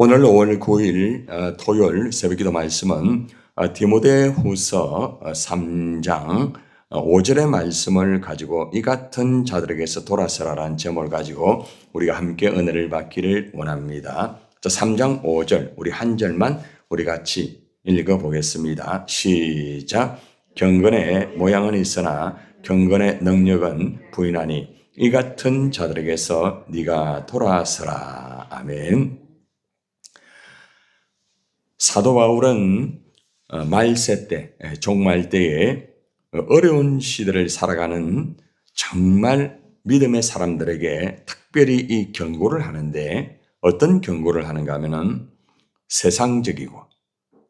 오늘 5월 9일 토요일 새벽기도 말씀은 디모데후서 3장 5절의 말씀을 가지고 이 같은 자들에게서 돌아서라라는 제목을 가지고 우리가 함께 은혜를 받기를 원합니다. 3장 5절 우리 한 절만 우리 같이 읽어보겠습니다. 시작. 경건의 모양은 있으나 경건의 능력은 부인하니 이 같은 자들에게서 네가 돌아서라. 아멘. 사도 바울은 말세 때, 종말 때에 어려운 시대를 살아가는 정말 믿음의 사람들에게 특별히 이 경고를 하는데 어떤 경고를 하는가 하면은 세상적이고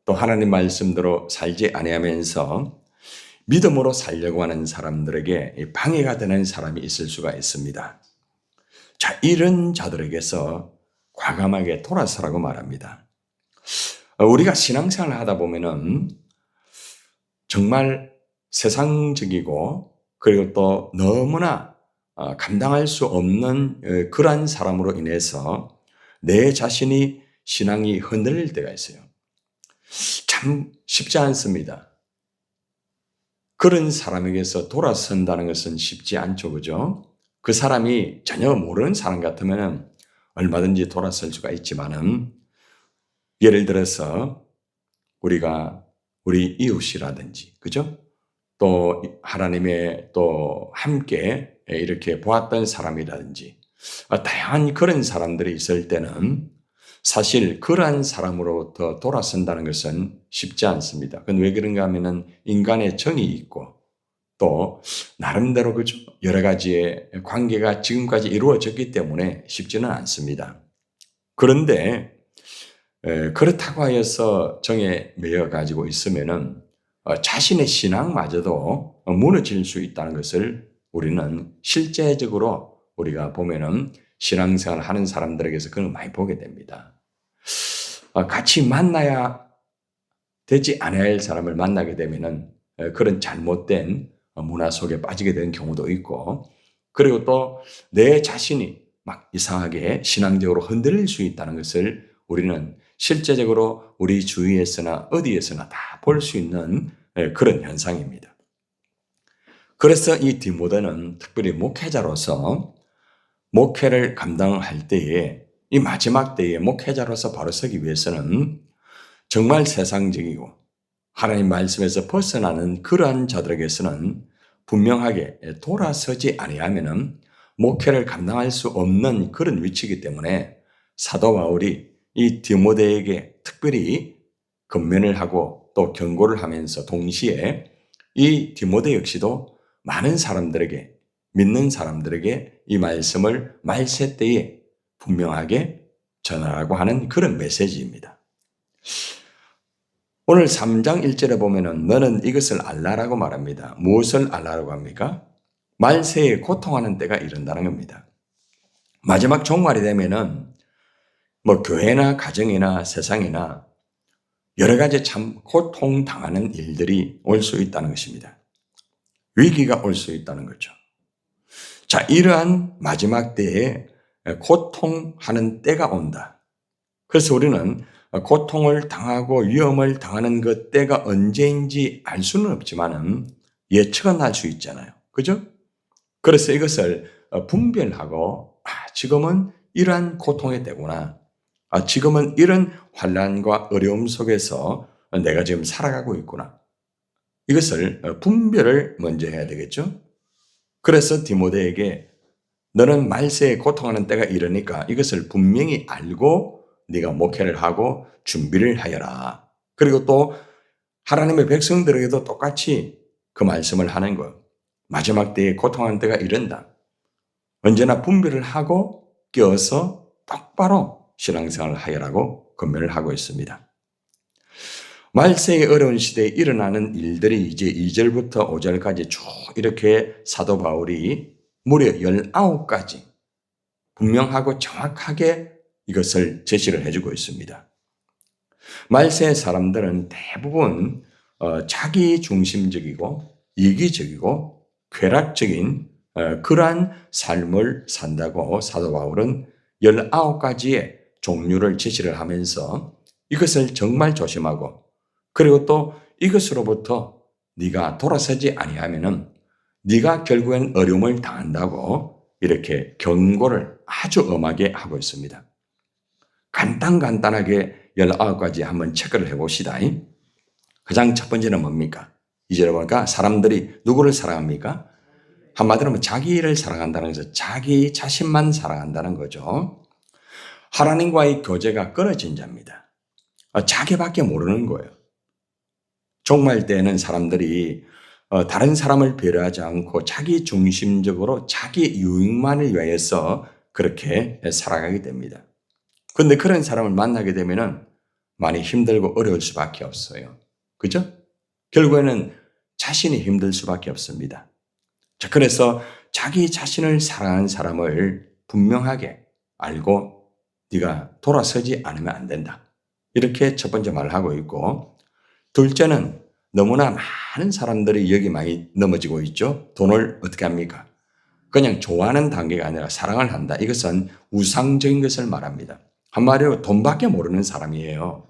또 하나님 말씀대로 살지 아니하면서 믿음으로 살려고 하는 사람들에게 방해가 되는 사람이 있을 수가 있습니다. 자, 이런 자들에게서 과감하게 돌아서라고 말합니다. 우리가 신앙생활을 하다 보면은 정말 세상적이고 그리고 또 너무나 감당할 수 없는 그러한 사람으로 인해서 내 자신이 신앙이 흔들릴 때가 있어요. 참 쉽지 않습니다. 그런 사람에게서 돌아선다는 것은 쉽지 않죠, 그죠? 그 사람이 전혀 모르는 사람 같으면 얼마든지 돌아설 수가 있지만은 예를 들어서 우리가 우리 이웃이라든지, 그죠? 또 하나님의 또 함께 이렇게 보았던 사람이라든지 다양한 그런 사람들이 있을 때는 사실 그러한 사람으로부터 돌아선다는 것은 쉽지 않습니다. 그건 왜 그런가 하면은 인간의 정이 있고 또 나름대로 그죠? 여러 가지의 관계가 지금까지 이루어졌기 때문에 쉽지는 않습니다. 그런데 그렇다고 하여서 정에 매여 가지고 있으면은 자신의 신앙마저도 무너질 수 있다는 것을 우리는 실제적으로 우리가 보면은 신앙생활을 하는 사람들에게서 그걸 많이 보게 됩니다. 같이 만나야 되지 않아야 할 사람을 만나게 되면은 그런 잘못된 문화 속에 빠지게 되는 경우도 있고, 그리고 또 내 자신이 막 이상하게 신앙적으로 흔들릴 수 있다는 것을 우리는 실제적으로 우리 주위에서나 어디에서나 다 볼 수 있는 그런 현상입니다. 그래서 이 디모데는 특별히 목회자로서 목회를 감당할 때에 이 마지막 때에 목회자로서 바로 서기 위해서는 정말 세상적이고 하나님 말씀에서 벗어나는 그러한 자들에게서는 분명하게 돌아서지 아니하면은 목회를 감당할 수 없는 그런 위치이기 때문에 사도 바울이 이 디모데에게 특별히 권면을 하고 또 경고를 하면서 동시에 이 디모데 역시도 많은 사람들에게 믿는 사람들에게 이 말씀을 말세 때에 분명하게 전하라고 하는 그런 메시지입니다. 오늘 3장 1절에 보면은 너는 이것을 알라라고 말합니다. 무엇을 알라라고 합니까? 말세에 고통하는 때가 이른다는 겁니다. 마지막 종말이 되면은 교회나 가정이나 세상이나 여러 가지 참 고통당하는 일들이 올 수 있다는 것입니다. 위기가 올 수 있다는 거죠. 자, 이러한 마지막 때에 고통하는 때가 온다. 그래서 우리는 고통을 당하고 위험을 당하는 그 때가 언제인지 알 수는 없지만은 예측은 할 수 있잖아요. 그죠? 그래서 이것을 분별하고 지금은 이러한 고통의 때구나. 지금은 이런 환난과 어려움 속에서 내가 지금 살아가고 있구나. 이것을 분별을 먼저 해야 되겠죠. 그래서 디모데에게 너는 말세에 고통하는 때가 이르니까 이것을 분명히 알고 네가 목회를 하고 준비를 하여라. 그리고 또 하나님의 백성들에게도 똑같이 그 말씀을 하는 것. 마지막 때에 고통하는 때가 이른다. 언제나 분별을 하고 껴서 똑바로 신앙생활을 하여라고 권면을 하고 있습니다. 말세의 어려운 시대에 일어나는 일들이 이제 2절부터 5절까지 쭉 이렇게 사도 바울이 무려 19가지 분명하고 정확하게 이것을 제시를 해주고 있습니다. 말세의 사람들은 대부분 자기 중심적이고 이기적이고 쾌락적인 그러한 삶을 산다고 사도 바울은 19가지의 종류를 제시를 하면서 이것을 정말 조심하고 그리고 또 이것으로부터 네가 돌아서지 아니하면은 네가 결국엔 어려움을 당한다고 이렇게 경고를 아주 엄하게 하고 있습니다. 간단하게 19가지 한번 체크를 해봅시다. 가장 첫 번째는 뭡니까? 이제 보니까 사람들이 누구를 사랑합니까? 한마디로 하면 자기를 사랑한다는 것은 자기 자신만 사랑한다는 거죠. 하나님과의 교제가 끊어진 자입니다. 자기밖에 모르는 거예요. 종말 때는 사람들이 다른 사람을 배려하지 않고 자기 중심적으로 자기 유익만을 위해서 그렇게 살아가게 됩니다. 그런데 그런 사람을 만나게 되면은 많이 힘들고 어려울 수밖에 없어요. 그죠? 결국에는 자신이 힘들 수밖에 없습니다. 자, 그래서 자기 자신을 사랑하는 사람을 분명하게 알고 네가 돌아서지 않으면 안 된다. 이렇게 첫 번째 말을 하고 있고, 둘째는 너무나 많은 사람들이 여기 많이 넘어지고 있죠. 돈을 어떻게 합니까? 그냥 좋아하는 단계가 아니라 사랑을 한다. 이것은 우상적인 것을 말합니다. 한마디로 돈밖에 모르는 사람이에요.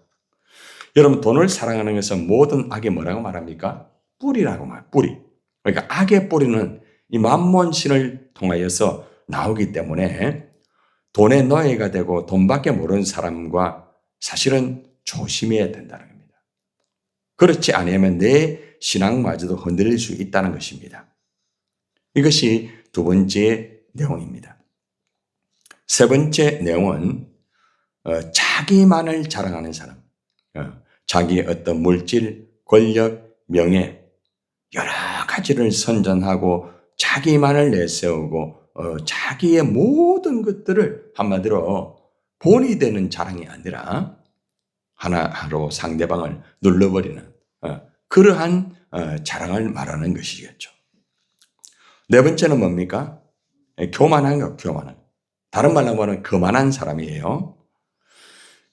여러분, 돈을 사랑하는 것은 모든 악의 뭐라고 말합니까? 뿌리라고 말, 뿌리. 그러니까 악의 뿌리는 이 만몬신을 통하여서 나오기 때문에 돈의 노예가 되고 돈밖에 모르는 사람과 사실은 조심해야 된다는 겁니다. 그렇지 않으면 내 신앙마저도 흔들릴 수 있다는 것입니다. 이것이 두 번째 내용입니다. 세 번째 내용은 자기만을 자랑하는 사람. 자기의 어떤 물질, 권력, 명예 여러 가지를 선전하고 자기만을 내세우고 자기의 모든 것들을 한마디로 본이 되는 자랑이 아니라 하나로 상대방을 눌러버리는 그러한 자랑을 말하는 것이겠죠. 네 번째는 뭡니까? 교만한 것, 교만한. 다른 말로 말하면 거만한 사람이에요.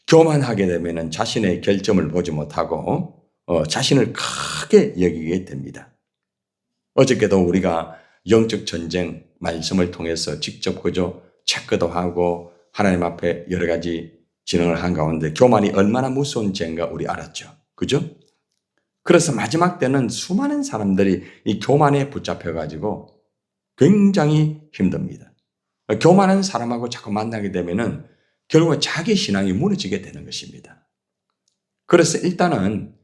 교만하게 되면 자신의 결점을 보지 못하고 자신을 크게 여기게 됩니다. 어저께도 우리가 영적 전쟁 말씀을 통해서 직접 그저 체크도 하고 하나님 앞에 여러 가지 진행을 한 가운데 교만이 얼마나 무서운 죄인가 우리 알았죠. 그죠? 그래서 마지막 때는 수많은 사람들이 이 교만에 붙잡혀가지고 굉장히 힘듭니다. 교만한 사람하고 자꾸 만나게 되면은 결국 자기 신앙이 무너지게 되는 것입니다. 그래서 일단은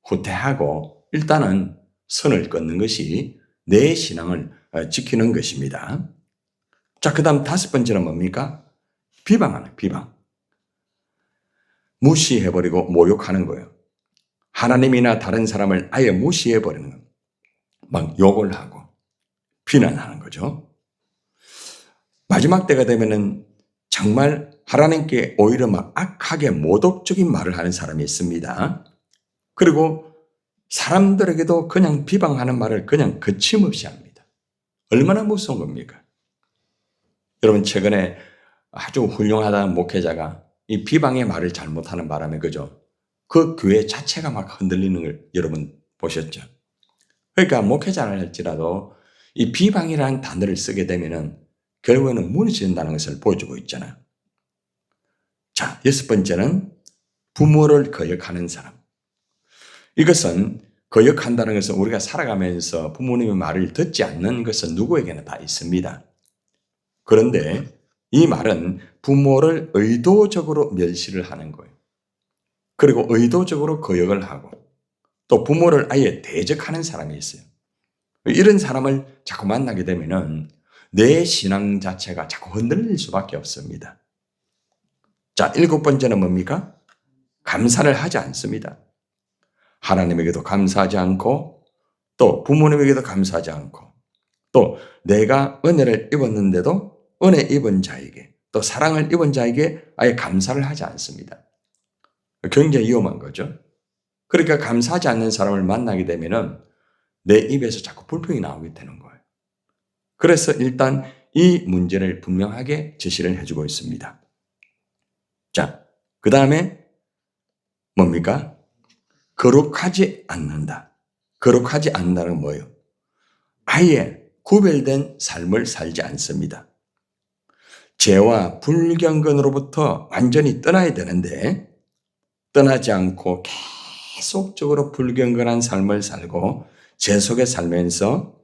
후퇴하고 일단은 선을 끊는 것이 내 신앙을 지키는 것입니다. 자, 그 다음 다섯 번째는 뭡니까? 비방하는 비방. 무시해버리고 모욕하는 거예요. 하나님이나 다른 사람을 아예 무시해버리는 거예요. 막 욕을 하고 비난하는 거죠. 마지막 때가 되면은 정말 하나님께 오히려 막 악하게 모독적인 말을 하는 사람이 있습니다. 그리고 사람들에게도 그냥 비방하는 말을 그냥 거침없이 합니다. 얼마나 무서운 겁니까? 여러분, 최근에 아주 훌륭하다는 목회자가 이 비방의 말을 잘못하는 바람에 그죠? 그 교회 자체가 막 흔들리는 걸 여러분 보셨죠? 그러니까 목회자를 할지라도 이 비방이라는 단어를 쓰게 되면은 결국에는 무너진다는 것을 보여주고 있잖아요. 자, 여섯 번째는 부모를 거역하는 사람. 이것은 거역한다는 것은 우리가 살아가면서 부모님의 말을 듣지 않는 것은 누구에게나 다 있습니다. 그런데 이 말은 부모를 의도적으로 멸시를 하는 거예요. 그리고 의도적으로 거역을 하고 또 부모를 아예 대적하는 사람이 있어요. 이런 사람을 자꾸 만나게 되면은 내 신앙 자체가 자꾸 흔들릴 수밖에 없습니다. 자, 일곱 번째는 뭡니까? 감사를 하지 않습니다. 하나님에게도 감사하지 않고 또 부모님에게도 감사하지 않고 또 내가 은혜를 입었는데도 은혜 입은 자에게 또 사랑을 입은 자에게 아예 감사를 하지 않습니다. 굉장히 위험한 거죠. 그러니까 감사하지 않는 사람을 만나게 되면은 내 입에서 자꾸 불평이 나오게 되는 거예요. 그래서 일단 이 문제를 분명하게 제시를 해주고 있습니다. 자, 그 다음에 뭡니까? 거룩하지 않는다. 거룩하지 않는다는 건 뭐예요? 아예 구별된 삶을 살지 않습니다. 죄와 불경건으로부터 완전히 떠나야 되는데 떠나지 않고 계속적으로 불경건한 삶을 살고 죄 속에 살면서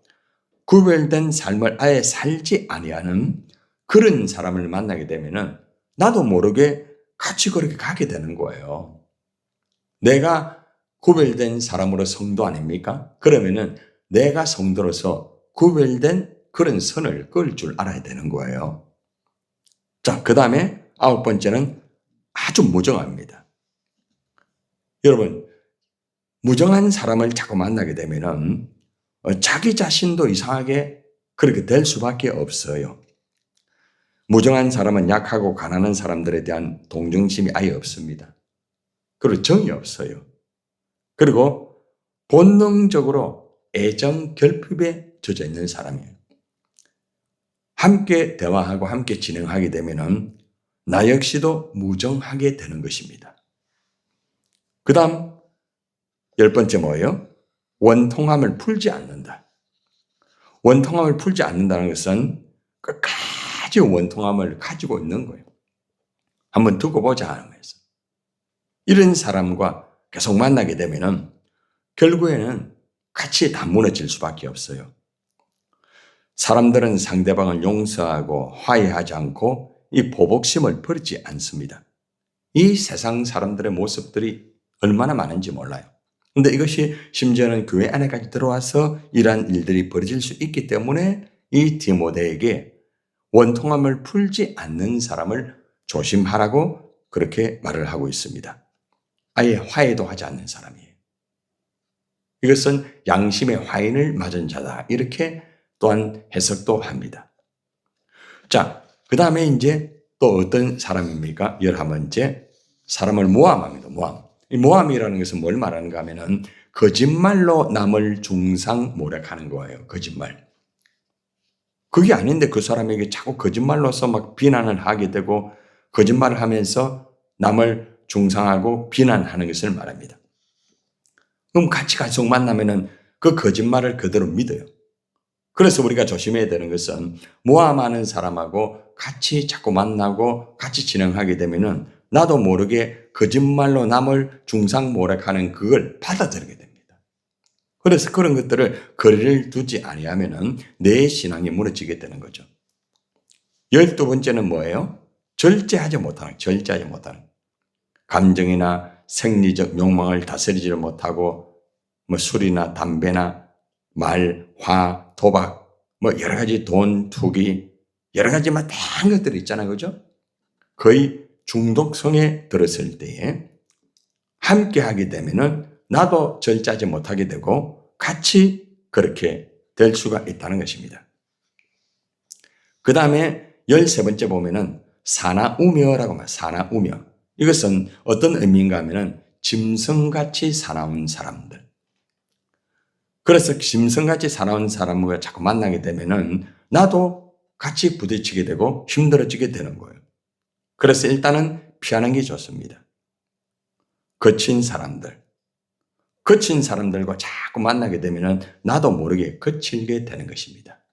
구별된 삶을 아예 살지 아니하는 그런 사람을 만나게 되면은 나도 모르게 같이 그렇게 가게 되는 거예요. 내가 구별된 사람으로 성도 아닙니까? 그러면은 내가 성도로서 구별된 그런 선을 그을 줄 알아야 되는 거예요. 자, 그 다음에 9번째는 아주 무정합니다. 여러분, 무정한 사람을 자꾸 만나게 되면은 자기 자신도 이상하게 그렇게 될 수밖에 없어요. 무정한 사람은 약하고 가난한 사람들에 대한 동정심이 아예 없습니다. 그리고 정이 없어요. 그리고 본능적으로 애정 결핍에 젖어 있는 사람이에요. 함께 대화하고 함께 진행하게 되면은 나 역시도 무정하게 되는 것입니다. 그 다음 10번째 뭐예요? 원통함을 풀지 않는다. 원통함을 풀지 않는다는 것은 끝까지 원통함을 가지고 있는 거예요. 한번 두고 보자 하면서. 이런 사람과 계속 만나게 되면은 결국에는 같이 다 무너질 수밖에 없어요. 사람들은 상대방을 용서하고 화해하지 않고 이 보복심을 버리지 않습니다. 이 세상 사람들의 모습들이 얼마나 많은지 몰라요. 근데 이것이 심지어는 교회 안에까지 들어와서 이러한 일들이 벌어질 수 있기 때문에 이 디모데에게 원통함을 풀지 않는 사람을 조심하라고 그렇게 말을 하고 있습니다. 아예 화해도 하지 않는 사람이에요. 이것은 양심의 화인을 맞은 자다. 이렇게 또한 해석도 합니다. 자, 그 다음에 이제 또 어떤 사람입니까? 11번째, 사람을 모함합니다. 모함. 이 모함이라는 것은 뭘 말하는가 하면은 거짓말로 남을 중상모략하는 거예요. 거짓말. 그게 아닌데 그 사람에게 자꾸 거짓말로서 막 비난을 하게 되고 거짓말을 하면서 남을 중상하고 비난하는 것을 말합니다. 그럼 같이 계속 만나면은 그 거짓말을 그대로 믿어요. 그래서 우리가 조심해야 되는 것은 모함하는 사람하고 같이 자꾸 만나고 같이 진행하게 되면은 나도 모르게 거짓말로 남을 중상모략하는 그걸 받아들이게 됩니다. 그래서 그런 것들을 거리를 두지 아니하면은 내 신앙이 무너지게 되는 거죠. 12번째는 뭐예요? 절제하지 못하는. 감정이나 생리적 욕망을 다스리지를 못하고 뭐 술이나 담배나 말, 화, 도박, 뭐 여러 가지 돈, 투기, 여러 가지 막 다양한 것들이 있잖아요. 그죠? 거의 중독성에 들었을 때에 함께 하게 되면은 나도 절제하지 못하게 되고 같이 그렇게 될 수가 있다는 것입니다. 그 다음에 13번째 보면은 사나우며라고 말해요. 사나우며. 이것은 어떤 의미인가 하면은 짐승같이 사나운 사람들. 그래서 짐승같이 살아온 사람과 자꾸 만나게 되면은 나도 같이 부딪히게 되고 힘들어지게 되는 거예요. 그래서 일단은 피하는 게 좋습니다. 거친 사람들과 자꾸 만나게 되면은 나도 모르게 거칠게 되는 것입니다.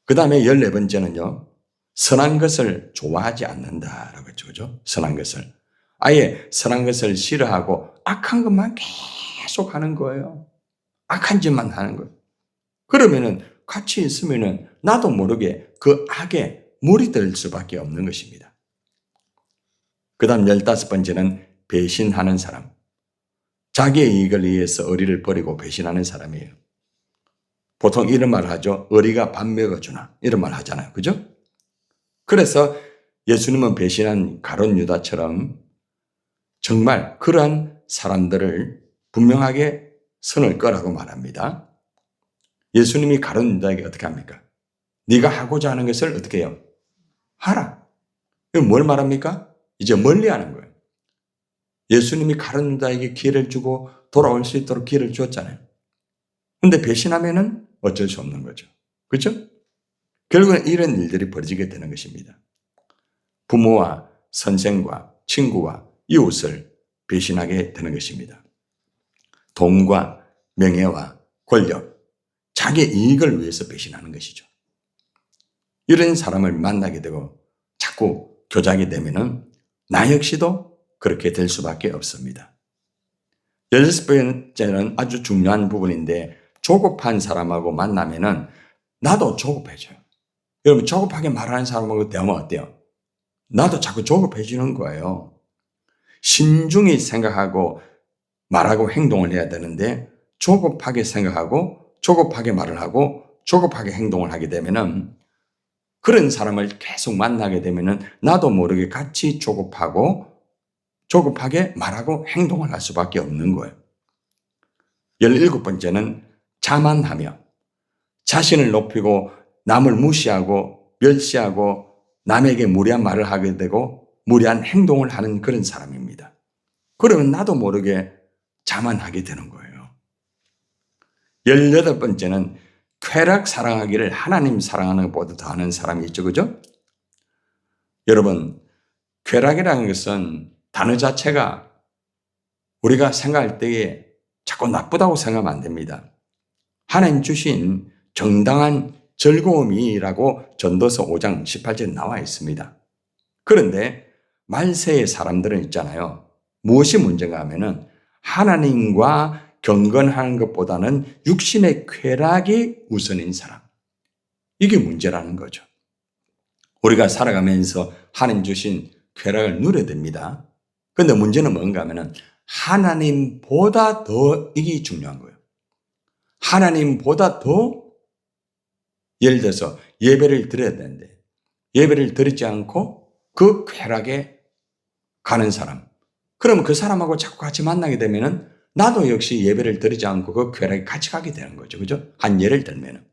그 다음에 14번째는요, 선한 것을 좋아하지 않는다라고 했죠. 그죠? 선한 것을. 아예 선한 것을 싫어하고 악한 것만 계속 하는 거예요. 악한 짓만 하는 거예요. 그러면은 같이 있으면은 나도 모르게 그 악에 물이 될 수밖에 없는 것입니다. 그 다음 15번째는 배신하는 사람. 자기의 이익을 위해서 의리를 버리고 배신하는 사람이에요. 보통 이런 말 하죠. 의리가 밥 먹어주나. 이런 말 하잖아요. 그죠? 그래서 예수님은 배신한 가룟 유다처럼 정말 그러한 사람들을 분명하게 선을 꺼라고 말합니다. 예수님이 가룟 유다에게 어떻게 합니까? 네가 하고자 하는 것을 어떻게 해요? 하라. 뭘 말합니까? 이제 멀리하는 거예요. 예수님이 가룟 유다에게 기회를 주고 돌아올 수 있도록 기회를 주었잖아요. 근데 배신하면은 어쩔 수 없는 거죠. 그렇죠? 결국은 이런 일들이 벌어지게 되는 것입니다. 부모와 선생과 친구와 이웃을 배신하게 되는 것입니다. 돈과 명예와 권력, 자기의 이익을 위해서 배신하는 것이죠. 이런 사람을 만나게 되고 자꾸 교제하게 되면은 나 역시도 그렇게 될 수밖에 없습니다. 16번째는 아주 중요한 부분인데 조급한 사람하고 만나면은 나도 조급해져요. 여러분 조급하게 말하는 사람하고 대화하면 어때요? 나도 자꾸 조급해지는 거예요. 신중히 생각하고 말하고 행동을 해야 되는데 조급하게 생각하고 조급하게 말을 하고 조급하게 행동을 하게 되면은 그런 사람을 계속 만나게 되면은 나도 모르게 같이 조급하고 조급하게 말하고 행동을 할 수밖에 없는 거예요. 17번째는 자만하며 자신을 높이고 남을 무시하고 멸시하고 남에게 무리한 말을 하게 되고 무리한 행동을 하는 그런 사람입니다. 그러면 나도 모르게 자만하게 되는 거예요. 18번째는 쾌락 사랑하기를 하나님 사랑하는 것보다 더하는 사람이 있죠. 그죠? 여러분, 쾌락이라는 것은 단어 자체가 우리가 생각할 때에 자꾸 나쁘다고 생각하면 안 됩니다. 하나님 주신 정당한 즐거움이라고 전도서 5장 18절에 나와 있습니다. 그런데 말세의 사람들은 있잖아요. 무엇이 문제가 하면은 하나님과 경건하는 것보다는 육신의 쾌락이 우선인 사람. 이게 문제라는 거죠. 우리가 살아가면서 하나님 주신 쾌락을 누려야 됩니다. 그런데 문제는 뭔가 하면은 하나님보다 더 이게 중요한 거예요. 하나님보다 더 예를 들어서 예배를 드려야 되는데 예배를 드리지 않고 그 쾌락에 가는 사람. 그러면 그 사람하고 자꾸 같이 만나게 되면은 나도 역시 예배를 드리지 않고 그 쾌락에 같이 가게 되는 거죠. 그죠? 한 예를 들면은.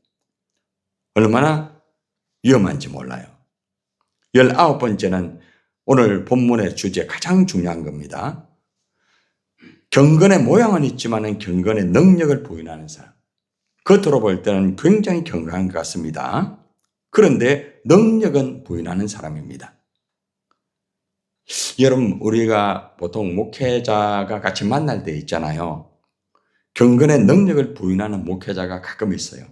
얼마나 위험한지 몰라요. 19번째는 오늘 본문의 주제 가장 중요한 겁니다. 경건의 모양은 있지만 경건의 능력을 부인하는 사람. 겉으로 볼 때는 굉장히 경건한 것 같습니다. 그런데 능력은 부인하는 사람입니다. 여러분, 우리가 보통 목회자가 같이 만날 때 있잖아요. 경건의 능력을 부인하는 목회자가 가끔 있어요.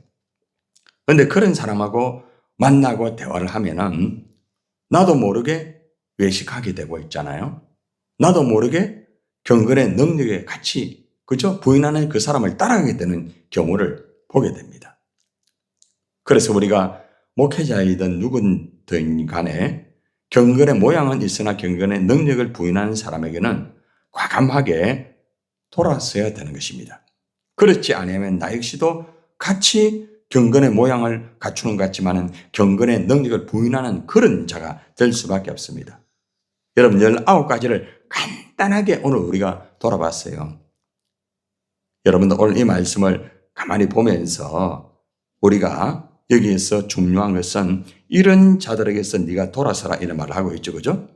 그런데 그런 사람하고 만나고 대화를 하면은 나도 모르게 외식하게 되고 있잖아요. 나도 모르게 경건의 능력에 같이 그죠? 부인하는 그 사람을 따라가게 되는 경우를 보게 됩니다. 그래서 우리가 목회자이든 누구든 간에 경건의 모양은 있으나 경건의 능력을 부인하는 사람에게는 과감하게 돌아서야 되는 것입니다. 그렇지 않으면 나 역시도 같이 경건의 모양을 갖추는 것 같지만 경건의 능력을 부인하는 그런 자가 될 수밖에 없습니다. 여러분 19가지를 간단하게 오늘 우리가 돌아봤어요. 여러분들 오늘 이 말씀을 가만히 보면서 우리가 여기에서 중요한 것은 이런 자들에게서 네가 돌아서라 이런 말을 하고 있죠. 그죠?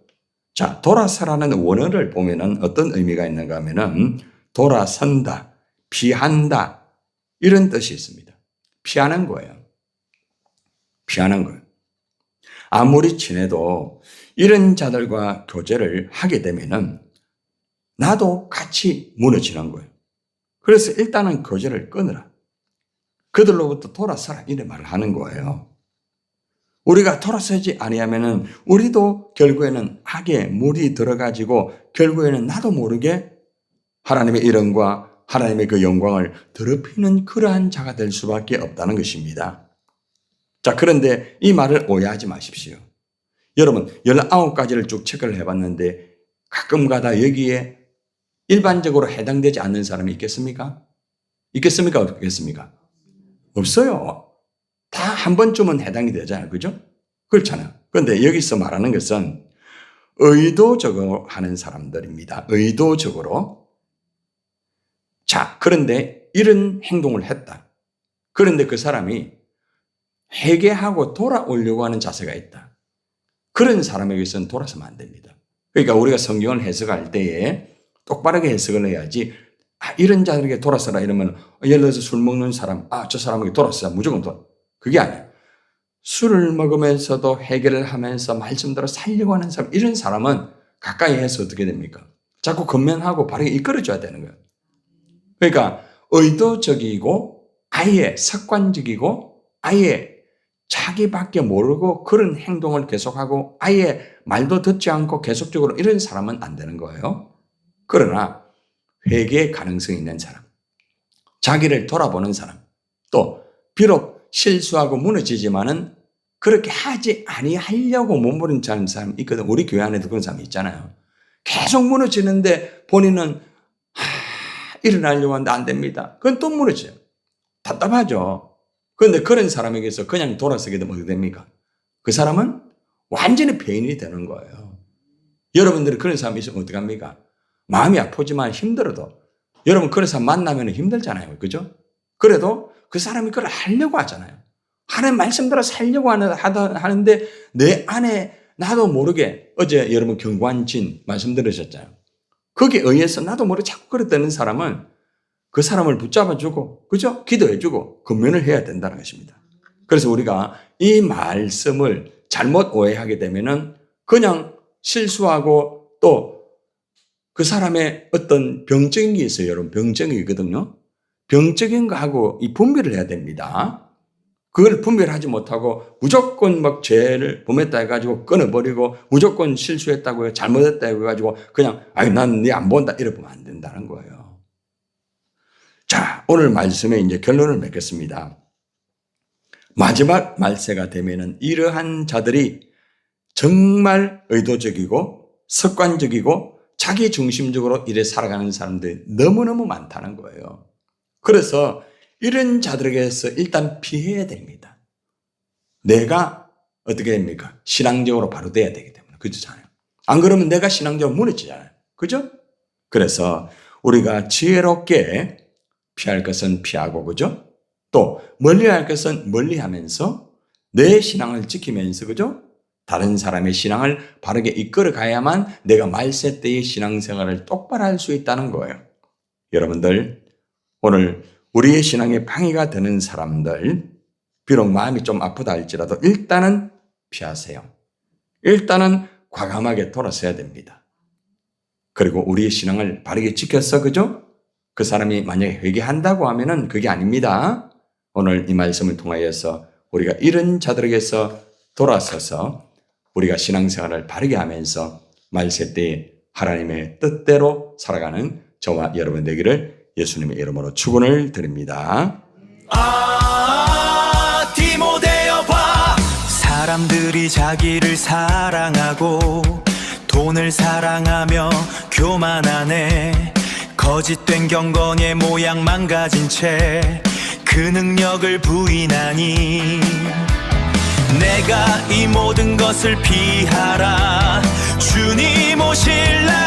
자, 돌아서라는 원어를 보면은 어떤 의미가 있는가 하면은 돌아선다, 피한다 이런 뜻이 있습니다. 피하는 거예요. 피하는 거예요. 아무리 친해도 이런 자들과 교제를 하게 되면은 나도 같이 무너지는 거예요. 그래서 일단은 교제를 끊으라. 그들로부터 돌아서라 이런 말을 하는 거예요. 우리가 돌아서지 아니하면은 우리도 결국에는 악에 물이 들어가지고 결국에는 나도 모르게 하나님의 이름과 하나님의 그 영광을 더럽히는 그러한 자가 될 수밖에 없다는 것입니다. 자, 그런데 이 말을 오해하지 마십시오. 여러분 19가지를 쭉 체크를 해봤는데 가끔가다 여기에 일반적으로 해당되지 않는 사람이 있겠습니까? 있겠습니까? 없겠습니까? 없어요. 다 한 번쯤은 해당이 되잖아요. 그죠? 그렇잖아요. 그런데 여기서 말하는 것은 의도적으로 하는 사람들입니다. 의도적으로. 자, 그런데 이런 행동을 했다. 그런데 그 사람이 회개하고 돌아오려고 하는 자세가 있다. 그런 사람에게서는 돌아서면 안 됩니다. 그러니까 우리가 성경을 해석할 때에 똑바르게 해석을 해야지 이런 자들에게 돌아서라 이러면 예를 들어서 술 먹는 사람, 저 사람에게 돌아서라 무조건 그게 아니에요. 술을 먹으면서도 해결을 하면서 말씀대로 살려고 하는 사람, 이런 사람은 가까이 해서 어떻게 됩니까? 자꾸 건면하고 바르게 이끌어줘야 되는 거예요. 그러니까 의도적이고 아예 습관적이고 아예 자기밖에 모르고 그런 행동을 계속하고 아예 말도 듣지 않고 계속적으로 이런 사람은 안 되는 거예요. 그러나 회개의 가능성이 있는 사람, 자기를 돌아보는 사람, 또 비록 실수하고 무너지지만은 그렇게 하지 아니하려고 몸부림치는 사람이 있거든. 우리 교회 안에도 그런 사람이 있잖아요. 계속 무너지는데 본인은 일어나려고 하는데 안 됩니다. 그건 또 무너져요. 답답하죠. 그런데 그런 사람에게서 그냥 돌아서게 되면 어떻게 됩니까? 그 사람은 완전히 폐인이 되는 거예요. 여러분들이 그런 사람이 있으면 어떻게 합니까? 마음이 아프지만 힘들어도 여러분 그런 사람 만나면 힘들잖아요. 그죠? 그래도 그 사람이 그걸 하려고 하잖아요. 하나님 말씀대로 살려고 하는데 내 안에 나도 모르게 어제 여러분 경관진 말씀 들으셨잖아요. 거기에 의해서 나도 모르게 자꾸 그랬다는 사람은 그 사람을 붙잡아주고, 그죠? 기도해주고, 권면을 해야 된다는 것입니다. 그래서 우리가 이 말씀을 잘못 오해하게 되면은 그냥 실수하고 또 그 사람의 어떤 병적인 게 있어요. 여러분, 병적이거든요. 병적인 거하고 이 분별을 해야 됩니다. 그걸 분별하지 못하고 무조건 막 죄를 범했다 해가지고 끊어버리고 무조건 실수했다고 해, 잘못했다고 해가지고 그냥 난 네 안 본다 이러면 안 된다는 거예요. 자, 오늘 말씀에 이제 결론을 맺겠습니다. 마지막 말세가 되면은 이러한 자들이 정말 의도적이고 습관적이고 자기 중심적으로 이래 살아가는 사람들이 너무너무 많다는 거예요. 그래서 이런 자들에게서 일단 피해야 됩니다. 내가 어떻게 됩니까? 신앙적으로 바로 돼야 되기 때문에. 그렇잖아요. 안 그러면 내가 신앙적으로 무너지잖아요. 그죠? 그래서 우리가 지혜롭게 피할 것은 피하고, 그죠? 또 멀리 할 것은 멀리 하면서 내 신앙을 지키면서, 그죠? 다른 사람의 신앙을 바르게 이끌어 가야만 내가 말세 때의 신앙생활을 똑바로 할 수 있다는 거예요. 여러분들, 오늘 우리의 신앙에 방해가 되는 사람들, 비록 마음이 좀 아프다 할지라도 일단은 피하세요. 일단은 과감하게 돌아서야 됩니다. 그리고 우리의 신앙을 바르게 지켜서, 그죠? 그 사람이 만약에 회개한다고 하면은 그게 아닙니다. 오늘 이 말씀을 통하여서 우리가 이런 자들에게서 돌아서서 우리가 신앙생활을 바르게 하면서 말세 때에 하나님의 뜻대로 살아가는 저와 여러분 되기를 예수님의 이름으로 축원을 드립니다. 디모데여 봐. 사람들이 자기를 사랑하고 돈을 사랑하며 교만하네. 거짓된 경건의 모양만 가진 채 그 능력을 부인하니 내가 이 모든 것을 피하라. 주님 오실 날